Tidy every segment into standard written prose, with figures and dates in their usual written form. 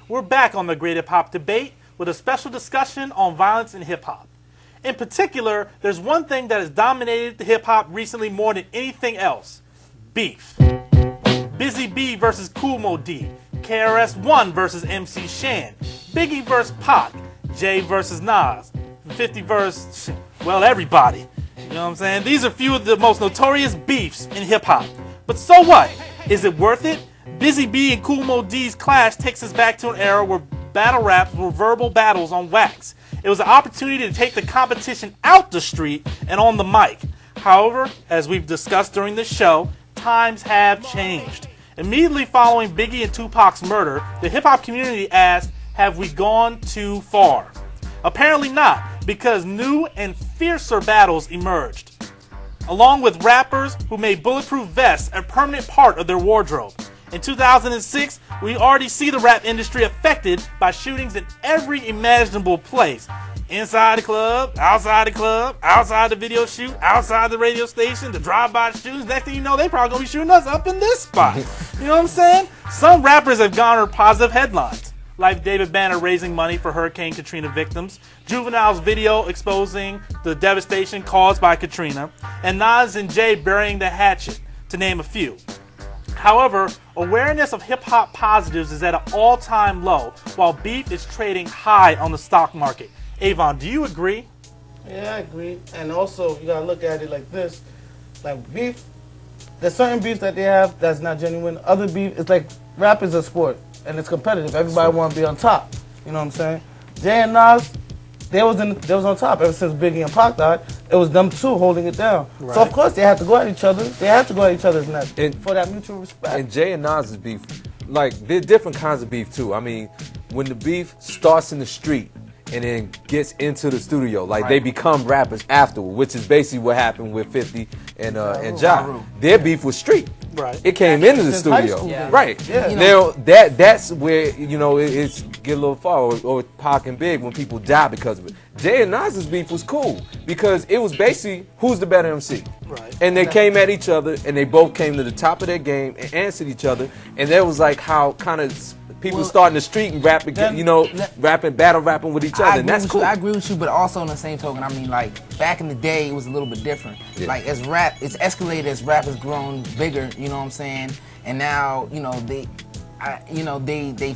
we're back on the Great Hip Hop Debate with a special discussion on violence in hip hop. In particular, there's one thing that has dominated the hip hop recently more than anything else: beef. Busy B versus Kool Moe D, KRS-One versus MC Shan, Biggie versus Pac, Jay versus Nas, 50 versus, well, everybody. You know what I'm saying? These are few of the most notorious beefs in hip hop. But so what? Is it worth it? Busy B and Kool Moe D's clash takes us back to an era where battle raps were verbal battles on wax. It was an opportunity to take the competition out the street and on the mic. However, as we've discussed during the show, times have changed. Immediately following Biggie and Tupac's murder, the hip-hop community asked, have we gone too far? Apparently not, because new and fiercer battles emerged, along with rappers who made bulletproof vests a permanent part of their wardrobe. In 2006, we already see the rap industry affected by shootings in every imaginable place. Inside the club, outside the video shoot, outside the radio station, the drive-by shootings. Next thing you know, they probably gonna be shooting us up in this spot. You know what I'm saying? Some rappers have garnered positive headlines, like David Banner raising money for Hurricane Katrina victims, Juvenile's video exposing the devastation caused by Katrina, and Nas and Jay burying the hatchet, to name a few. However, awareness of hip-hop positives is at an all-time low, while beef is trading high on the stock market. Avon, do you agree? Yeah, I agree. And also, you gotta look at it like this. Like beef, there's certain beef that they have that's not genuine. Other beef, it's like rap is a sport, and it's competitive. Everybody want to be on top. You know what I'm saying? Jay and Nas, they was on top ever since Biggie and Pac died. It was them two holding it down. Right. So of course they had to go at each other. They had to go at each other's neck for that mutual respect. And Jay and Nas' beef, like, there are different kinds of beef too. I mean, when the beef starts in the street and then gets into the studio, like they become rappers afterward, which is basically what happened with 50 and Ja. Their beef was street. Right. It came into the studio. Right. Yeah. Now that's where, you know, it's get a little far, or Pac and Big when people die because of it. Jay and Nas's beef was cool because it was basically who's the better MC. Right. And they came at each other, and they both came to the top of their game and answered each other, and that was like how kind of people starting the street and rapping, battle rapping with each other, and that's cool. I agree with you, but also on the same token, I mean, like, back in the day, it was a little bit different. Yeah. Like, as rap, it's escalated as rap has grown bigger, you know what I'm saying? And now, you know, they've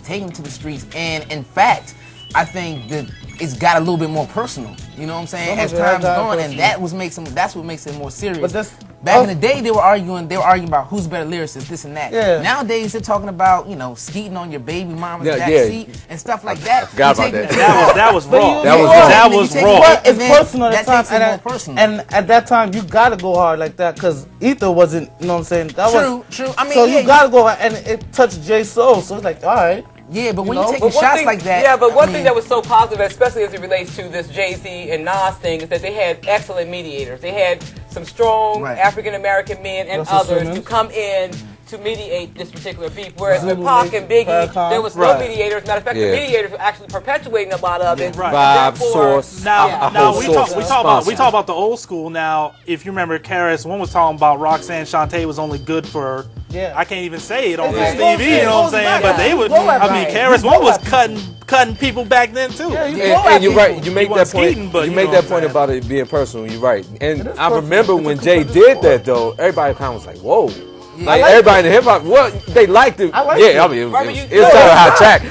taken to the streets, and in fact, I think that it's got a little bit more personal, you know what I'm saying? As time's gone, and that's what makes it more serious. But back in the day, they were arguing about who's better lyricist, this and that. Yeah. Nowadays, they're talking about, you know, skeeting on your baby mama's back seat and stuff like that. I forgot about that. That was raw. That was raw. But it's personal at the time, and at that time, you gotta go hard like that because Ether wasn't, you know what I'm saying? True. I mean, so you gotta go hard, and it touched Jay's soul. So it's like, all right. Yeah, but when you're taking shots like that... Yeah, but one thing that was so positive, especially as it relates to this Jay-Z and Nas thing, is that they had excellent mediators. They had some strong African-American men and others to come in to mediate this particular beef. Whereas with Pac and Biggie, there was no mediators. Matter of fact, the mediators were actually perpetuating a lot of it. Vibe, source. Now we talk about the old school. Now, if you remember, KRS-One was talking about Roxanne Shante was only good for... Yeah. I can't even say it on this TV, you know what I'm saying? But they would, I mean, KRS-One was cutting people back then too. Yeah, and you're right. You make that point. You make that point about it being personal. You're right. And I remember when Jay did that though, everybody kind of was like, "Whoa." Like everybody in hip hop, they liked it. I mean, it was kind of hot track.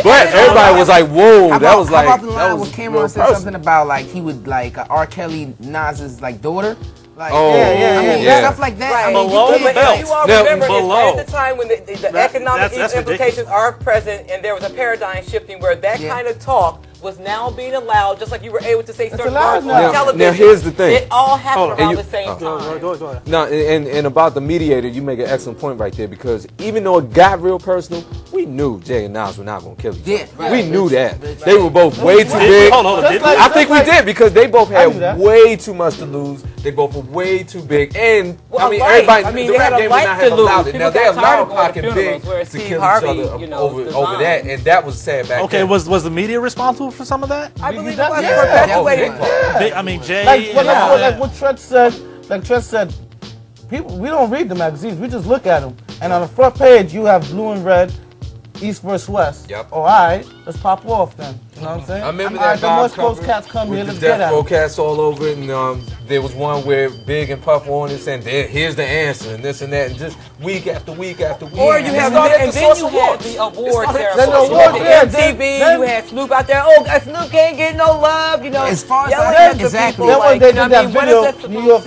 But everybody was like, "Whoa!" That was like, that was Cameron said something about like he would like R. Kelly Nas's like daughter. Like, stuff like that. Right. I mean, below the belt. You all remember at the time when the economic implications are present, and there was a paradigm shifting where that kind of talk was now being allowed, just like you were able to say certain words on television. Now here's the thing. It all happened around the same time. Go ahead. Now, and about the mediator, you make an excellent point right there because even though it got real personal, we knew Jay and Nas were not going to kill each other. We knew that. They were both way too big. I think we did because they both had way too much to lose. They both were way too big. And, I mean, everybody, the rap game would not have allowed it. Now, they allowed Pac and Big to kill each other over that, and that was sad back then. Okay, was the media responsible for some of that? I believe it was perpetuated. I mean, Jay... Like what Tretch said, people, we don't read the magazines, we just look at them. And on the front page, you have blue and red, East versus West. Yep. All right, let's pop off then. You know what I'm saying? I remember that the West Coast cats come here, let's get at it. Cats all over it, and there was one where Big and Puff were on it saying, here's the answer, and this and that, and just week after week after week. Or you have, and then you had the award ceremony. MTV, you had Snoop out there. Oh, Snoop can't get no love, you know. As far as exactly. Then when they did that video, New York,